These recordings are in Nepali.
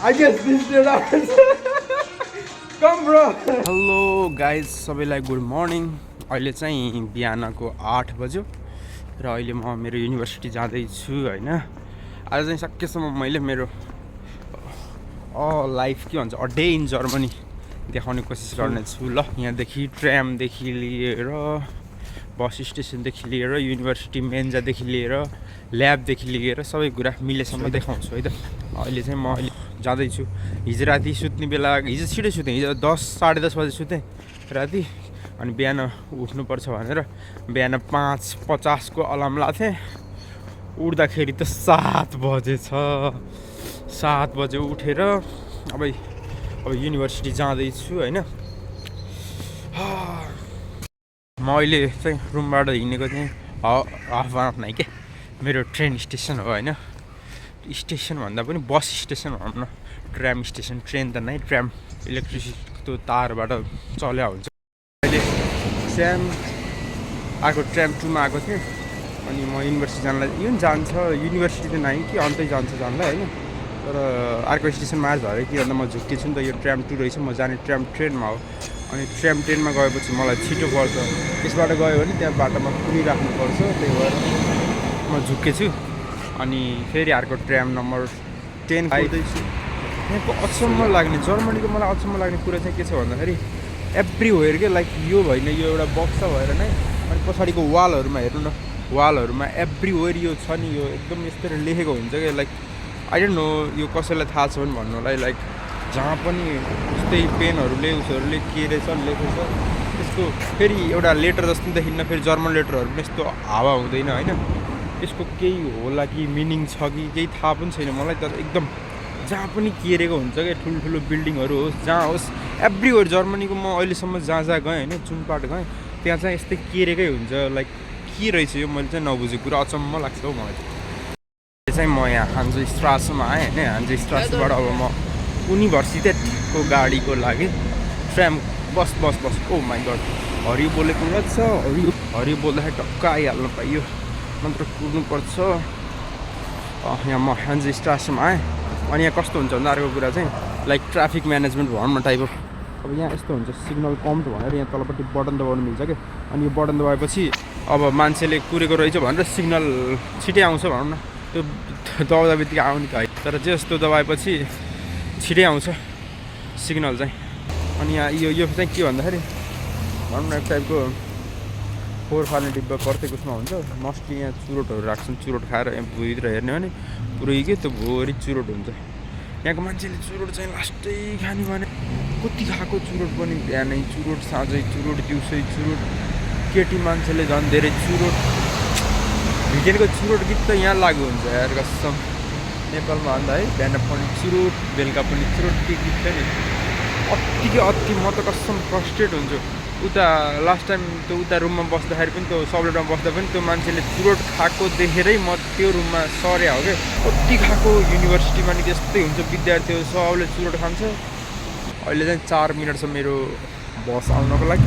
I guess this did Come bro. Hello guys सबैलाई गुड मर्निङ। अहिले चाहिँ बिहानको 8 बज्यो र अहिले म मेरो युनिभर्सिटी जाँदैछु होइन। आज चाहिँ सकेसम्म मैले मेरो लाइफ के भन्छ अ डे इन जर्मनी देखाउने कोसिस गर्नेछु ल। यहाँदेखि ट्रामदेखि लिएर बस स्टेसनदेखि लिएर युनिभर्सिटी मेन्जादेखि लिएर ल्याबदेखि लिएर सबै कुरा मिलेसम्म देखाउँछु है त। अहिले चाहिँ म जाँदैछु। हिजो राति सुत्ने बेला हिजो छिटो सुतेँ, हिजो 10 साढे 10 बजे सुतेँ राति। अनि बिहान उठ्नुपर्छ भनेर बिहान 5:50 को अलार्म लाथेँ। उठ्दाखेरि त 7 बजे छ। 7 बजे उठेर अब युनिभर्सिटी जाँदैछु होइन। म अहिले चाहिँ रुमबाट हिँडेको चाहिँ हाफ एन नै के मेरो ट्रेन स्टेसन हो होइन। स्टेसन भन्दा पनि बस स्टेसन भनौँ न, ट्राम स्टेसन। ट्रेन त नै ट्राम इलेक्ट्रिसिटीको तारबाट चल्या हुन्छ। अहिले स्याम आएको ट्राम 2मा आएको थिएँ अनि म युनिभर्सिटी जानलाई यो जान्छ युनिभर्सिटी त नै कि अन्तै जान्छ जानलाई होइन। तर अर्को स्टेसनमा आज भएर के भन्दा म झुक्केछु नि त, यो ट्राम 2 रहेछ, म जाने ट्राम ट्रेनमा हो। अनि ट्राम ट्रेनमा गएपछि मलाई छिटो पर्छ, त्यसबाट गयो भने त्यहाँ बाटोमा कुरिराख्नुपर्छ, त्यही भएर म झुक्केछु। अनि फेरि अर्को ट्राम नम्बर 10 आउँदैछु। यहाँको अचम्म लाग्ने जर्मनीको मलाई अचम्म लाग्ने कुरा चाहिँ के छ भन्दाखेरि एभ्रिवेयर के लाइक यो होइन, यो एउटा बक्सा भएर नै अनि पछाडिको वालहरूमा हेर्नु न, वालहरूमा एभ्रिवेयर यो छ नि, यो एकदम यस्तरी लेखेको हुन्छ क्या। लाइक आई डोन्ट नो यो कसैलाई थाहा छ भने भन्नुलाई, लाइक जहाँ पनि यस्तै पेनहरूले उसहरूले के रहेछ लेखेको छ। त्यसको फेरि एउटा लेटर जस्तो देखिन्न, फेरि जर्मन लेटरहरू पनि यस्तो हावा हुँदैन होइन। यसको केही होला कि मिनिङ छ कि केही थाहा पनि छैन मलाई। तर एकदम जहाँ पनि केरेको हुन्छ क्या, ठुल्ठुलो बिल्डिङहरू होस् जहाँ होस् एभ्रिवेयर जर्मनीको म अहिलेसम्म जहाँ जहाँ गएँ होइन, जुनपाट गएँ त्यहाँ चाहिँ यस्तै केरेकै हुन्छ। लाइक के रहेछ यो मैले चाहिँ नबुझेको कुरा, अचम्म लाग्छ हौ मलाई चाहिँ। म यहाँ हान्जो स्ट्रासमा आएँ होइन। हान्जो स्ट्रासबाट अब म युनिभर्सिटीको गाडीको लागि tram bus oh my God, हरियो बोलेको रहेछ। हरियो बोल्दाखेरि टक्क आइहाल्नु पाइयो, नत्र कुर्नुपर्छ। यहाँ म हान्जो स्ट्रासमा आएँ। अनि यहाँ कस्तो हुन्छ भन्दा अर्को कुरा चाहिँ लाइक ट्राफिक म्यानेजमेन्ट भनौँ न टाइप अफ। अब यहाँ यस्तो हुन्छ सिग्नल कम भनेर यहाँ तलपट्टि बटन दबाउनु मिल्छ क्या। अनि यो बटन दबाएपछि अब मान्छेले कुरेको रहेछ भनेर सिग्नल छिटै आउँछ भनौँ न। त्यो दबाउँदा बित्तिकै आउने त होइन, तर जस्तो दबाएपछि छिटै आउँछ सिग्नल चाहिँ। अनि यहाँ यो चाहिँ के भन्दाखेरि भनौँ न एक टाइपको फोहोर फाल्ने डिब्बा प्रत्येक उसमा हुन्छ। मोस्टली यहाँ चुरोटहरू राख्छन्, चुरोट खाएर यहाँ भुइँतिर हेर्ने भने पुरै के त्यो भोरी चुरोट हुन्छ। यहाँको मान्छेले चुरोट चाहिँ लास्टै खाने भने कति खाएको चुरोट पनि, बिहानै चुरोट, साँझै चुरोट, दिउँसै चुरोट। केटी मान्छेले झन् धेरै चुरोट, भिकेनको चुरोट गीत त यहाँ लागु हुन्छ यार कसम। नेपालमा भन्दा है बिहान पनि चुरोट, बेलुका पनि चुरोट, के गीत छ नि अति। म त कसम फ्रस्ट्रेट हुन्छु। उता लास्ट टाइम त्यो उता रुममा बस्दाखेरि पनि, त्यो सबलेटमा बस्दा पनि त्यो मान्छेले चुरोट खाएको देखेरै म त्यो रुममा सर्या हो क्या। कति खाएको युनिभर्सिटीमा नि त्यस्तै हुन्छ, विद्यार्थीहरू सबले चुरोट खान्छ। अहिले चाहिँ 4 मिनट छ मेरो बस आउनको लागि।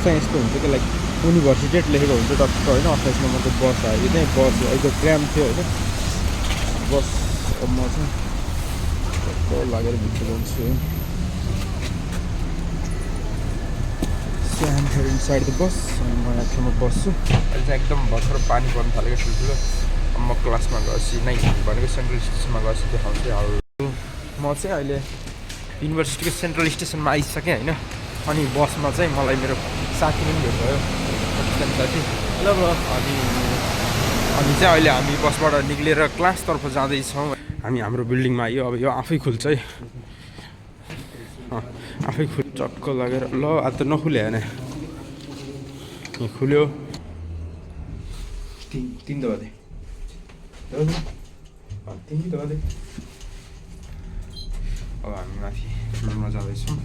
चाहिँ यस्तो हुन्छ कि लाइक युनिभर्सिटी लेखेको हुन्छ टक्क होइन। 28 नम्बरको बस आयो, यो चाहिँ बस अहिले ट्राम थियो होइन बस। अब म चाहिँ टक्क लागेर भित्र जान्छु। स्याम हेयर इनसाइड द बस। अनि म यहाँ ठाउँमा बस्छु। अहिले चाहिँ एकदम भर्खर पानी पर्नु थालेको ठुल्ठुलो। अब म क्लासमा गएपछि नै भनेको सेन्ट्रल स्टेसनमा गएपछि देखाउँछु हाउ। म चाहिँ अहिले युनिभर्सिटीको सेन्ट्रल स्टेसनमा आइसकेँ होइन। अनि बसमा चाहिँ मलाई मेरो साथी पनि भेट भयो, पाकिस्तानी साथी। ल अनि चाहिँ अहिले हामी बसबाट निक्लेर क्लासतर्फ जाँदैछौँ। हामी हाम्रो बिल्डिङमा आयो। अब यो आफै खुल्छ है, आफै टक्क लागेर ल आज त नखुल्यो होइन, यो खुल्यो। 3 दबा दे, 3 दबा दे। अब हामी माथि फ्लोरमा जाँदैछौँ।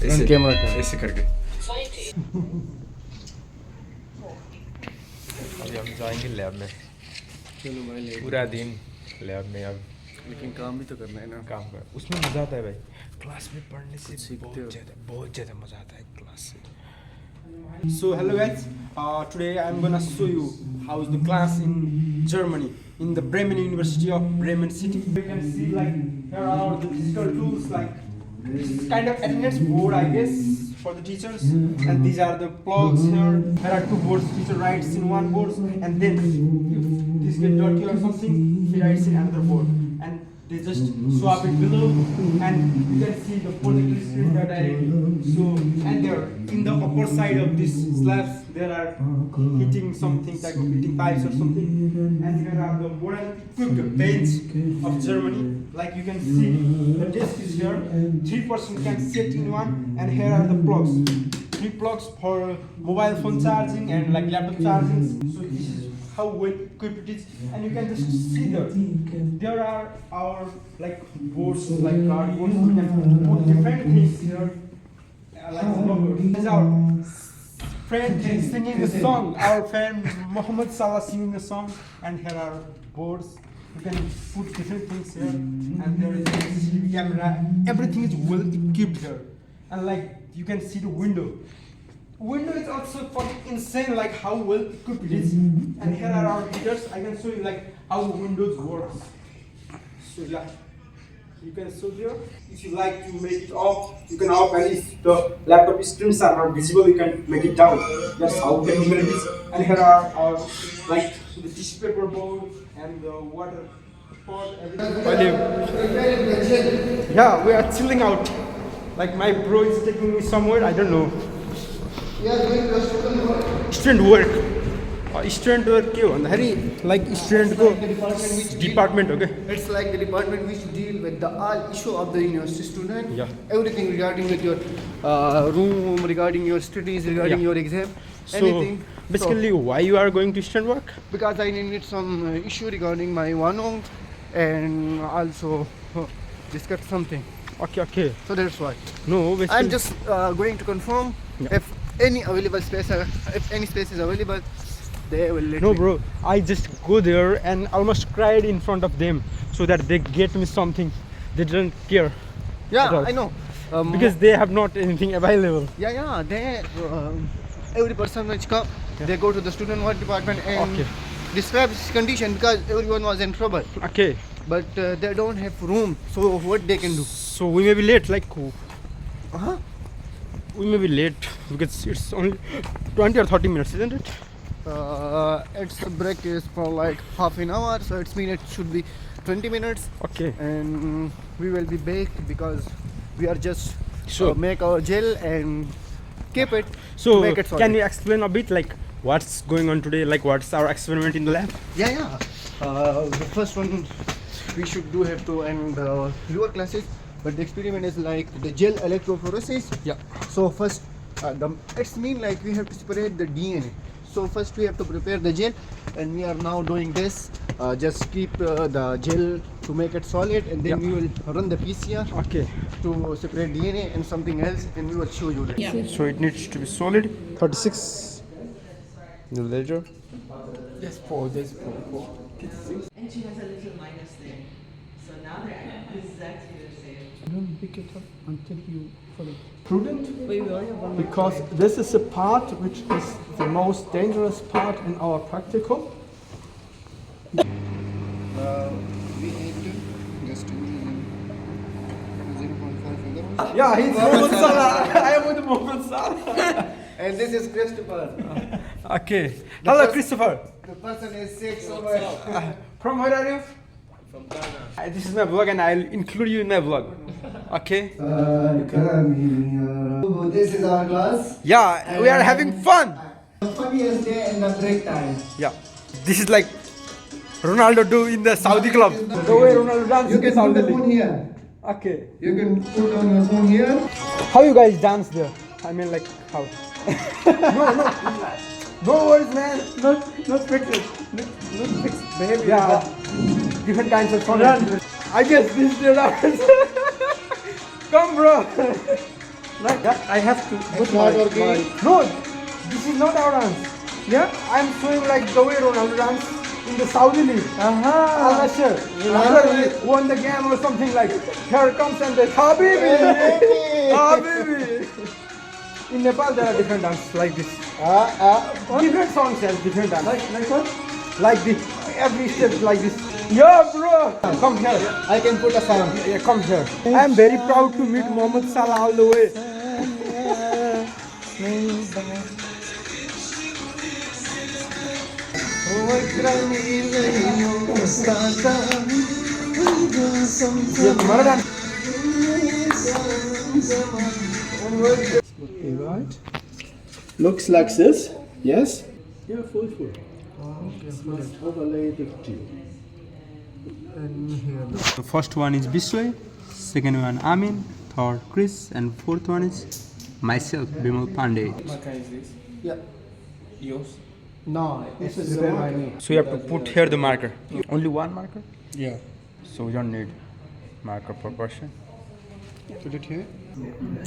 ऐसे करके अभी हम जाएंगे लैब में। चलो भाई, पूरा दिन लैब में अब। लेकिन काम भी तो करना है ना। काम कर, उसमें मज़ा आता है भाई। क्लास में पढ़ने से बहुत ज़्यादा मज़ा आता है class say. So hello guys, today I'm gonna show you how is the class in Germany, in the Bremen University of Bremen City. You can see like here are the digital tools, like this is kind of attendance board I guess for the teachers, and these are the plugs here. There are two boards, teacher writes in one board, and then if this get dirty or something, he writes in another board, and they just swap it below, and you can see the projector screen there directly. So, and there in the upper side of this slabs there are heating something like heating pipes or something, and here are the modern equipped bench of Germany. Like you can see, the desk is here. 3 person can sit in one, and here are the plugs. 3 plugs for mobile phone charging and like laptop charging. So this is how well equipped it is, and you can just see there are our like boards, like cardboards. We can put different things here, like this is our friend singing a song. Our friend Muhammad Salah singing a song, and here are boards. You can put different things here, and there is a CCTV camera. Everything is well equipped here, and like you can see the window. Window is also fucking insane, like how well equipped it is. And here are our heaters. I can show you like how Windows works. So yeah, you can show here. If you like to make it off, you can off, and if the laptop screens are not visible, you can make it down. That's how capable it is. And here are our like the tissue paper bowl and the water pot. Yeah, we are chilling out. Like my bro is taking me somewhere. I don't know. Student work. Student work के हो भन्दाखेरि like student को department हो क्या? It's like the department which deal with the all issue of the university student. Yeah. Everything regarding with your room, regarding your studies, regarding your exam, So anything. basically, why you are going to student work? Because I need some issue regarding my one and also discuss something. Okay. So that's why. No, basically. I'm just going to confirm if any available space, if any space is available, they will let No, me. bro. I just go there and almost cried in front of them so that they get me something. They don't care. Yeah, at all. I know. Because they have not anything available. Yeah, they every person which come, they go to the student work department and Okay. describe his condition because everyone was in trouble. Okay. But they don't have room, so what they can do? So we may be late. Like, Uh-huh. we may be late because it's only 20 or 30 minutes, isn't it? Its break is for like half an hour, so it means it should be 20 minutes, Okay. and we will be back because we are just Sure. make our gel and keep it. So make it solid. can you explain a bit like what's going on today? Like what's our experiment in the lab? Yeah. The first one we should do have to end lower classes, but the experiment is like the gel electrophoresis. Yeah. So first, it's mean like we have to separate the DNA. So first we have to prepare the gel, and we are now doing this. Just keep the gel to make it solid, and then Yeah. we will run the PCR Okay. to separate DNA and something else, and we will show you that. So it needs to be solid. 36 milliliter. Just pour, just pour. And she has a little minus there. So now they're exactly the same. Don't pick it up until you follow. Prudent, We only have one more because this is a part which is the most dangerous part in our practicum. We need to just 0.5 Yeah, he's Mohamed Salah. I am with Mohamed Salah. And this is Christopher. Okay. Hello, Christopher. The person is 6 over. From where are you? From Ghana. This is my vlog, and I'll include you in my vlog. Okay. This is our class. Yeah, we are having fun. The funniest day in the break time. Yeah. This is like Ronaldo do in the Saudi club. The way Ronaldo dance You in the can Saudi put the phone league. here. Okay. You can put on your phone here. How you guys dance there? I mean, like how? No worries, man. Not fixed. Not fixed behavior. Yeah. Different kinds of fun. I guess this is the dance. Come, bro. Like that, I have to put not working. No, this is not our dance. Yeah, I'm showing like the way Ronaldo dance. in the Saudi League. Al Nassr. He won the game or something like. Here comes and the Habibi. Habibi. In Nepal there are different dances like this. Different songs have different dance. Like what? Like this. Every step is like this. Yeah, bro. Come here. I can put a sound. Yeah, come here. I am very proud to meet Mohammed Salah all the way. Right. Looks like this. Yes. Yeah, full. Overlay the two. The first one is Bisway, second one Amin, third Chris, and fourth one is myself, Bimal Pandey. Yeah. Yours? No, this is the one. So you have to put here the marker. Only one marker? Yeah. So we don't need marker per person. Put it here.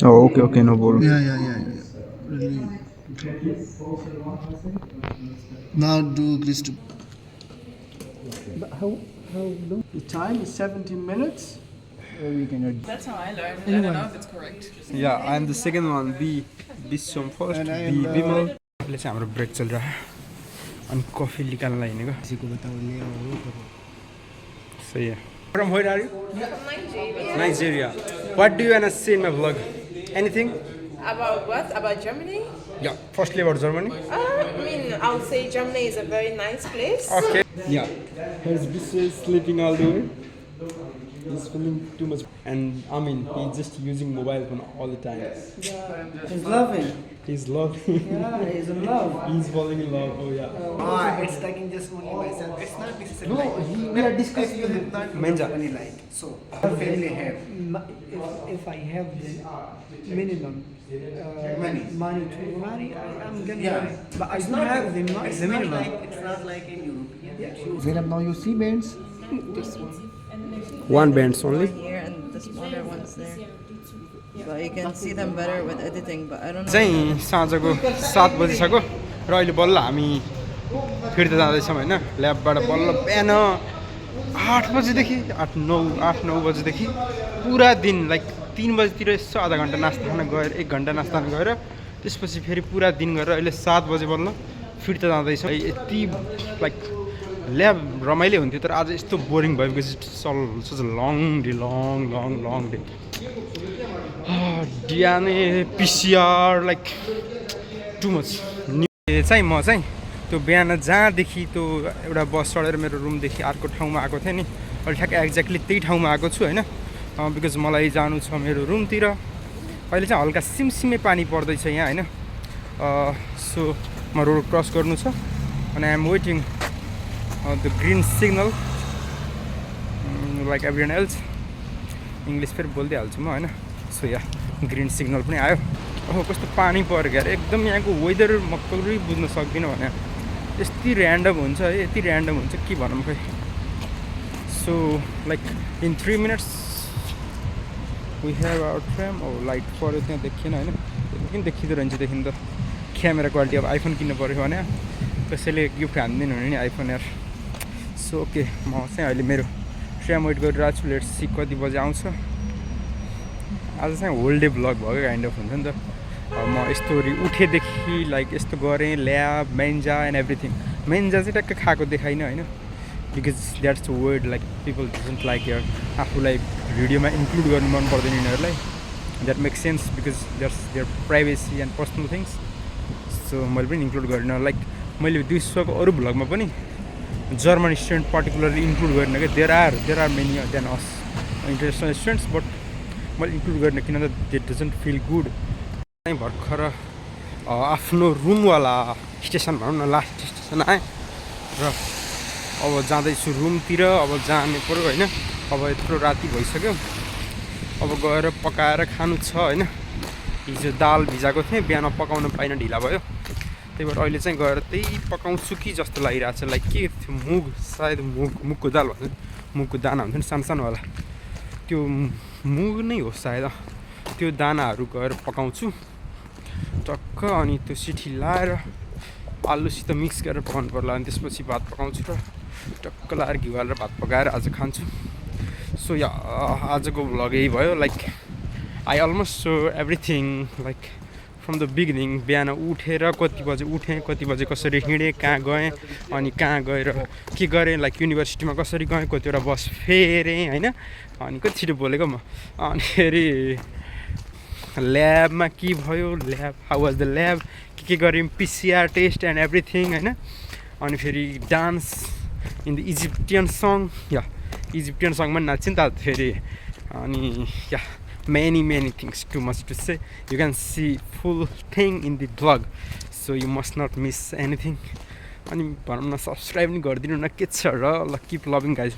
Oh, okay, no problem. Yeah. Really. Now do this to. How long? The time is 17 minutes. That's how I learned. I don't know if it's correct. Yeah, I'm the second one. B Biswam first, And I B am Bimal. अहिले चाहिँ हाम्रो ब्रेक चलिरहेको अनि कफी निकाल्नलाई हिँडेको सही है From where are you? Nigeria. What do you wanna say in my vlog? Anything? About what? About Germany? Yeah, firstly about Germany. I mean, I would say Germany is a very nice place. Okay. Yeah. Here's Bisway sleeping all the way. He's feeling too much. And I mean, he's just using mobile phone all the time. He's loving. He's loving. Yeah, he's in love. He's falling in love. Oh yeah. It's taking just only myself. It's not necessary. No, we are discussing. You have not Menja. money like so. Family have If I have the minimum money to marry, I'm gonna marry. But I don't have the It's the not minimum. like it's not like in Europe. Zainab, now you see bands? This one. One bands only. Here and the smaller ones there. But you can see them better with editing, but I don't know. चाहिँ साँझको 7 बजिसक्यो र अहिले बल्ल हामी फिर्ता जाँदैछौँ होइन ल्याबबाट बल्ल बिहान 8 बजीदेखि 8-9 बजीदेखि पुरा दिन लाइक 3 बजीतिर यसो आधा घन्टा नास्ता खान गएर 1 घन्टा नास्ता खान गएर त्यसपछि फेरि पुरा दिन गरेर अहिले 7 बजे बल्ल फिर्ता जाँदैछौँ यति लाइक ल्याब रमाइलो हुन्थ्यो तर आज यस्तो बोरिङ भयो because it's such a long day DNA PCR like too much चाहिँ म चाहिँ त्यो बिहान जहाँदेखि त्यो एउटा बस चढेर मेरो रुमदेखि अर्को ठाउँमा आएको थिएँ नि अहिले ठ्याक्क एक्ज्याक्टली त्यही ठाउँमा आएको छु होइन बिकज मलाई जानु छ मेरो रुमतिर अहिले चाहिँ हल्का सिमसिमे पानी पर्दैछ यहाँ होइन सो म रोड क्रस गर्नु छ अनि I'm waiting the green signal like everyone else English फेरि बोल्दै हाल्छु म होइन सो या ग्रिन सिग्नल पनि आयो ओहो कस्तो पानी पऱ्यो क्या एकदम यहाँको वेदर म पुरै बुझ्न सक्दिनँ भने यति ऱ्यान्डम हुन्छ है यति ऱ्यान्डम हुन्छ के भनौँ खै so like in 3 minutes we have our tram ओ लाइट पऱ्यो त्यहाँ देखिएन होइन किन देखिँदो रहन्छ देखिन त क्यामेरा क्वालिटी अब आइफोन किन्नु पऱ्यो भने कसैले गिफ्ट हानिदिनु हुने नि आइफोन एयर सो ओके म चाहिँ अहिले मेरो ट्रेम वेट गरिरहेको छु लेट्स सी कति बजी आउँछ आज चाहिँ होल डे भ्लग भयो काइन्ड अफ हुन्छ नि त म यस्तोहरू उठेदेखि लाइक यस्तो गरेँ ल्याब मेन्जा एन्ड एभ्रिथिङ मेन्जा चाहिँ ट्याक्क खाएको देखाइनँ होइन because that's weird like people doesn't like यर आफूलाई भिडियोमा इन्क्लुड गर्नु मन पर्दैन यिनीहरूलाई that make sense because that's their privacy and personal things so मैले पनि इन्क्लुड गरिनँ लाइक मैले विश्वको अरू भ्लगमा पनि जर्मन स्टुडेन्ट पर्टिकुलरली इन्क्लुड गरिनँ क्या there are many than us international students but मैले इन्क्लुड गर्ने किन त दे डजन्ट फिल गुड चाहिँ भर्खर आफ्नो रुमवाला स्टेसन भनौँ न लास्ट स्टेसन आएँ र अब जाँदैछु रुमतिर अब जाने पऱ्यो होइन अब यत्रो राति भइसक्यो अब गएर पकाएर खानु छ होइन हिजो दाल भिजाएको थिएँ बिहान पकाउन पाइनँ ढिला भयो त्यही भएर अहिले चाहिँ गएर त्यही पकाउँछु कि जस्तो लागिरहेको छ लाइक के थियो मुग सायद मुगको दाल भन्छ मुगको दाना हुन्छ नि सानो सानोवाला त्यो मुग नै हो सायद त्यो दानाहरू गएर पकाउँछु टक्क अनि त्यो सिटी लाएर आलुसित मिक्स गरेर पकाउनु पर्ला अनि त्यसपछि भात पकाउँछु र टक्क लाएर घिउ हालेर भात पकाएर आज खान्छु सो या आजको भ्लग यही भयो like I almost so everything like from the beginning बिहान उठेर कति बजे उठेँ कति बजे कसरी हिँडेँ कहाँ गएँ अनि कहाँ गएर के गरेँ लाइक युनिभर्सिटीमा कसरी गएँ कतिवटा बस फेरेँ होइन अनि कति छिटो बोलेको म अनि फेरि ल्याबमा के भयो lab how was the lab के गऱ्यौँ पिसिआर टेस्ट एन्ड एभ्रिथिङ होइन अनि फेरि dance in the Egyptian song या इजिप्टियन सङमा नाच्छ नि त फेरि अनि या many things too much to say. You can see full thing in the vlog, so you must not miss anything. अनि भनौँ न सब्सक्राइब पनि गरिदिनु न के छ र ल keep loving guys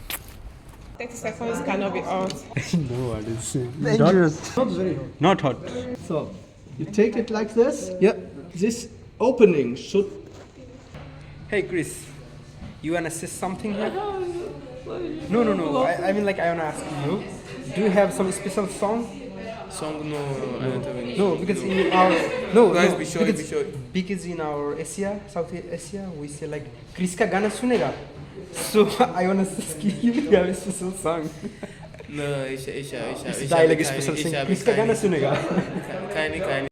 30 seconds cannot be out. No, what is Dangerous. not very hot. Not hot So you take it like this. Yeah. This opening should. Hey Chris, you wanna say something here? No, I mean like I wanna ask you, do you have some special song? Song no, I don't have any. No, because in our Guys, be sure, because, be sure. because in our Asia, South Asia, we say like Chris का गाना सुनेगा. So I wanna give you a special song. No, Isha. Dialogue special sing. Chris का गाना सुनेगा. Kindly.